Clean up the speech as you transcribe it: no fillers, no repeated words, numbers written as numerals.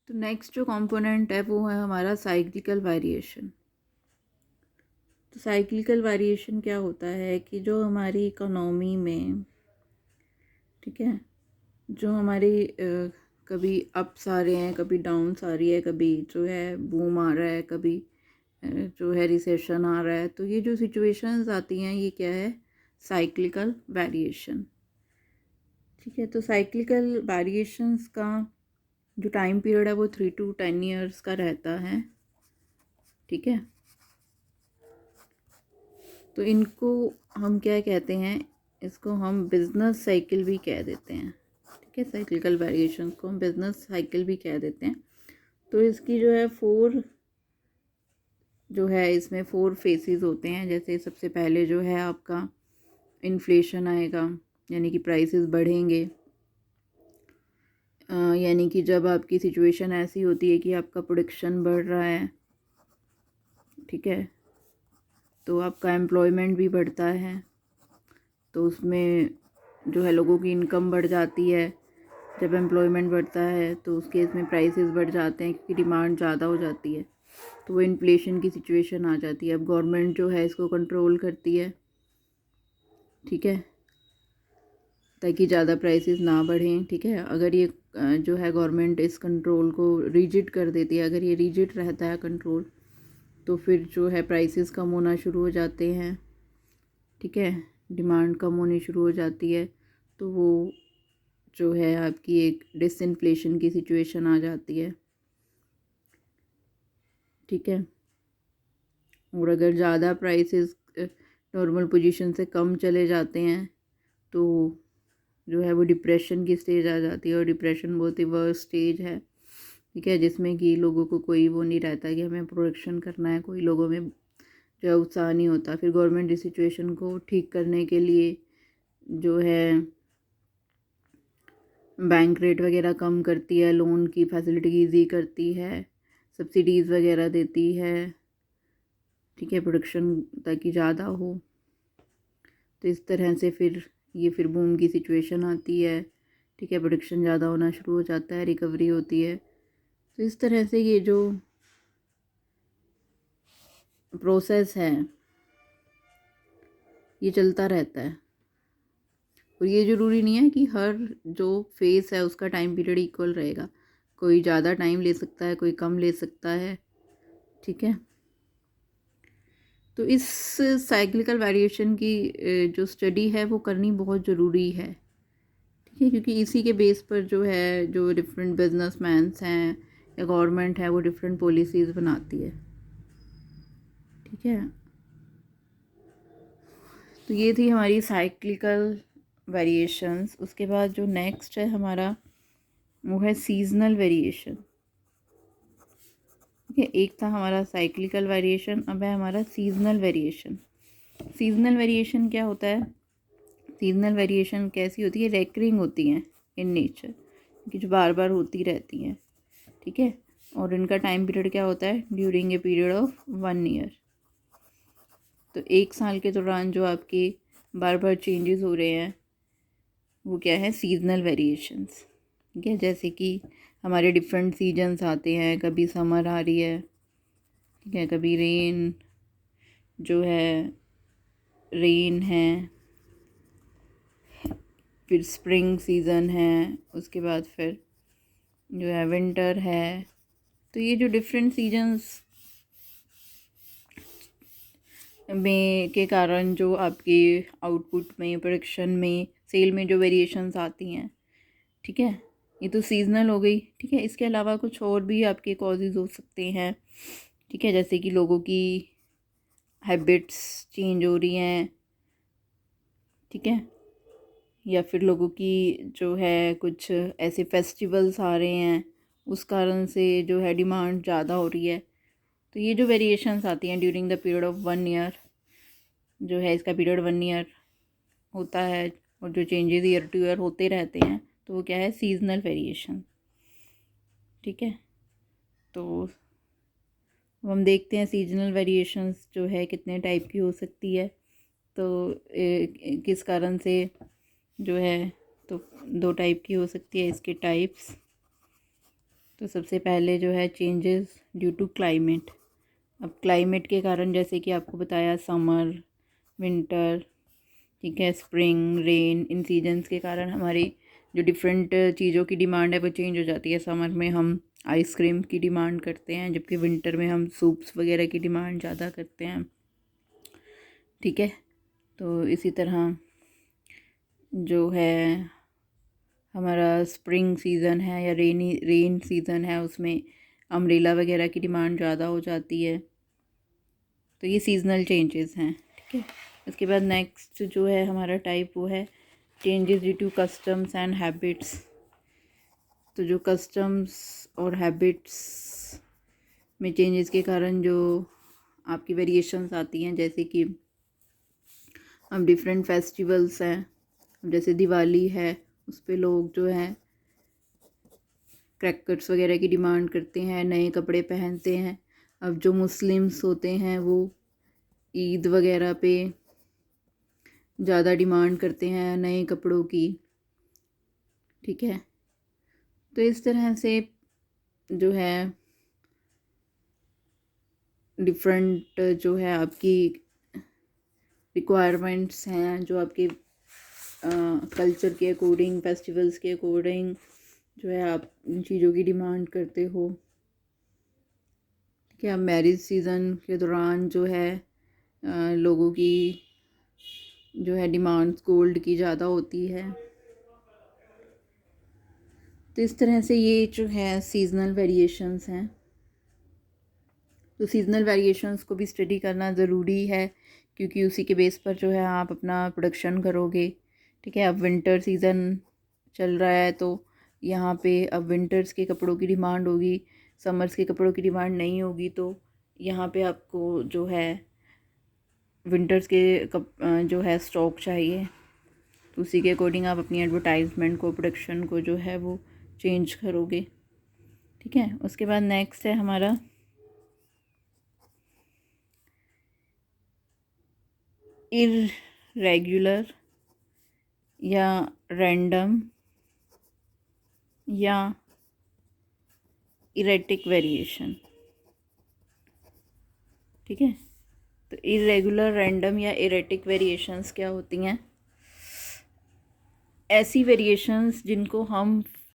तो नेक्स्ट जो कंपोनेंट है वो है हमारा साइक्लिकल वेरिएशन। तो साइक्लिकल वेरिएशन क्या होता है कि जो हमारी इकोनॉमी में, ठीक है, जो हमारी कभी अप्स आ रहे हैं, कभी डाउन्स आ रही है, कभी जो है बूम आ रहा है, कभी जो है रिसेशन आ रहा है, तो ये जो सिचुएशंस आती हैं ये क्या है, साइक्लिकल वेरिएशन। ठीक है, तो साइक्लिकल वेरिएशंस का जो टाइम पीरियड है वो 3 to 10 ईयर्स का रहता है। ठीक है, तो इनको हम क्या कहते हैं, इसको हम बिजनेस साइकिल भी कह देते हैं। ठीक है, साइक्लिकल वेरिएशन को हम बिजनेस साइकिल भी कह देते हैं। तो इसकी जो है इसमें 4 फेसेस होते हैं। जैसे सबसे पहले जो है आपका इन्फ्लेशन आएगा, यानी कि प्राइसेस बढ़ेंगे। यानी कि जब आपकी सिचुएशन ऐसी होती है कि आपका प्रोडक्शन बढ़ रहा है, ठीक है, तो आपका एम्प्लॉयमेंट भी बढ़ता है, तो उसमें जो है लोगों की इनकम बढ़ जाती है। जब एम्प्लॉयमेंट बढ़ता है तो उस केस में प्राइसेस बढ़ जाते हैं क्योंकि डिमांड ज़्यादा हो जाती है, तो वो इन्फ्लेशन की सिचुएशन आ जाती है। अब गवर्नमेंट जो है इसको कंट्रोल करती है, ठीक है, ताकि ज़्यादा प्राइसेस ना बढ़ें। ठीक है, अगर ये जो है गवर्नमेंट इस कंट्रोल को रिजिड कर देती है, अगर ये रिजिड रहता है कंट्रोल, तो फिर जो है प्राइसेस कम होना शुरू हो जाते हैं। ठीक है, डिमांड कम होनी शुरू हो जाती है, तो वो जो है आपकी एक डिसइन्फ्लेशन की सिचुएशन आ जाती है। ठीक है, और अगर ज़्यादा प्राइसेस नॉर्मल पोजीशन से कम चले जाते हैं तो जो है वो डिप्रेशन की स्टेज आ जाती है, और डिप्रेशन बहुत ही वर्स्ट स्टेज है। ठीक है, जिसमें कि लोगों को कोई वो नहीं रहता कि हमें प्रोडक्शन करना है, कोई लोगों में जो है उत्साह नहीं होता। फिर गवर्नमेंट इस सिचुएशन को ठीक करने के लिए जो है बैंक रेट वगैरह कम करती है, लोन की फैसिलिटी ईजी करती है, सब्सिडीज़ वगैरह देती है। ठीक है, प्रोडक्शन ताकि ज़्यादा हो, तो इस तरह से फिर बूम की सिचुएशन आती है। ठीक है, प्रोडक्शन ज़्यादा होना शुरू हो जाता है, रिकवरी होती है। तो इस तरह से ये जो प्रोसेस है ये चलता रहता है। और ये ज़रूरी नहीं है कि हर जो फेस है उसका टाइम पीरियड इक्वल रहेगा, कोई ज़्यादा टाइम ले सकता है, कोई कम ले सकता है। ठीक है, तो इस साइक्लिकल वेरिएशन की जो स्टडी है वो करनी बहुत ज़रूरी है। ठीक है, क्योंकि इसी के बेस पर जो है जो डिफरेंट बिजनेसमैन्स हैं या गवर्नमेंट है वो डिफरेंट पॉलिसीज़ बनाती है। ठीक है, तो ये थी हमारी साइक्लिकल वेरिएशंस। उसके बाद जो नेक्स्ट है हमारा वो है सीजनल वेरिएशन। ठीक है, एक था हमारा साइक्लिकल वेरिएशन, अब है हमारा सीजनल वेरिएशन। सीजनल वेरिएशन क्या होता है, सीजनल वेरिएशन कैसी होती है, रेकरिंग होती हैं इन नेचर, कि जो बार बार होती रहती हैं। ठीक है, और इनका टाइम पीरियड क्या होता है, during a period of 1 year. तो 1 साल के दौरान जो आपके बार बार चेंजेस हो रहे हैं वो क्या है, सीजनल वेरिएशंस। ठीक है, जैसे कि हमारे डिफरेंट सीजन्स आते हैं, कभी समर आ रही है, ठीक है, कभी जो है रेन है, फिर स्प्रिंग सीज़न है, उसके बाद फिर जो है विंटर है। तो ये जो डिफरेंट सीजन्स में के कारण जो आपके आउटपुट में, प्रोडक्शन में, सेल में जो वेरिएशंस आती हैं, ठीक है, ये तो सीजनल हो गई। ठीक है, इसके अलावा कुछ और भी आपके कॉजेज़ हो सकते हैं। ठीक है, जैसे कि लोगों की हैबिट्स चेंज हो रही हैं, ठीक है, या फिर लोगों की जो है कुछ ऐसे फेस्टिवल्स आ रहे हैं उस कारण से जो है डिमांड ज़्यादा हो रही है। तो ये जो वेरिएशंस आती हैं during the period of 1 year, जो है इसका पीरियड 1 ईयर होता है, और जो चेंजेस ईयर टू ईयर होते रहते हैं, तो वो क्या है, सीजनल वेरिएशन। ठीक है, तो हम देखते हैं सीजनल वेरिएशंस जो है कितने टाइप की हो सकती है। तो किस कारण से जो है, तो 2 टाइप की हो सकती है इसके टाइप्स। तो सबसे पहले जो है चेंजेस ड्यू टू क्लाइमेट। अब क्लाइमेट के कारण जैसे कि आपको बताया समर, विंटर, ठीक है, स्प्रिंग, रेन, इन सीजन्स के कारण हमारी जो डिफरेंट चीज़ों की डिमांड है वो चेंज हो जाती है। समर में हम आइसक्रीम की डिमांड करते हैं, जबकि विंटर में हम सूप्स वगैरह की डिमांड ज़्यादा करते हैं, ठीक है। तो इसी तरह जो है हमारा स्प्रिंग सीज़न है या रेन सीज़न है, उसमें अम्ब्रेला वगैरह की डिमांड ज़्यादा हो जाती है। तो ये सीजनल चेंजेस हैं, ठीक है। उसके बाद नेक्स्ट जो है हमारा टाइप वो है changes due to customs and habits. तो जो कस्टम्स और हैबिट्स में चेंजेस के कारण जो आपकी वेरिएशंस आती हैं, जैसे कि अब डिफरेंट फेस्टिवल्स हैं, जैसे दिवाली है, उस पे लोग जो हैं क्रैकर्स वगैरह की डिमांड करते हैं, नए कपड़े पहनते हैं। अब जो मुस्लिम्स होते हैं वो ईद वगैरह पे ज़्यादा डिमांड करते हैं नए कपड़ों की, ठीक है। तो इस तरह से जो है डिफरेंट जो है आपकी रिक्वायरमेंट्स हैं, जो आपके कल्चर के अकॉर्डिंग, फेस्टिवल्स के अकॉर्डिंग जो है आप इन चीज़ों की डिमांड करते हो, ठीक है। मैरिज सीज़न के दौरान जो है लोगों की जो है डिमांड्स गोल्ड की ज़्यादा होती है। तो इस तरह से ये जो है सीजनल वेरिएशंस हैं। तो सीजनल वेरिएशंस को भी स्टडी करना ज़रूरी है, क्योंकि उसी के बेस पर जो है आप अपना प्रोडक्शन करोगे, ठीक है। अब विंटर सीज़न चल रहा है तो यहाँ पे अब विंटर्स के कपड़ों की डिमांड होगी, समर्स के कपड़ों की डिमांड नहीं होगी। तो यहाँ पे आपको जो है विंटर्स के जो है स्टॉक चाहिए, तो उसी के अकॉर्डिंग आप अपनी एडवर्टाइजमेंट को, प्रोडक्शन को जो है वो चेंज करोगे, ठीक है। उसके बाद नेक्स्ट है हमारा इर्रेगुलर या रैंडम या इरेटिक वेरिएशन, ठीक है। तो इरेगुलर, रैंडम या इरेटिक वेरिएशंस क्या होती हैं? ऐसी वेरिएशंस जिनको हम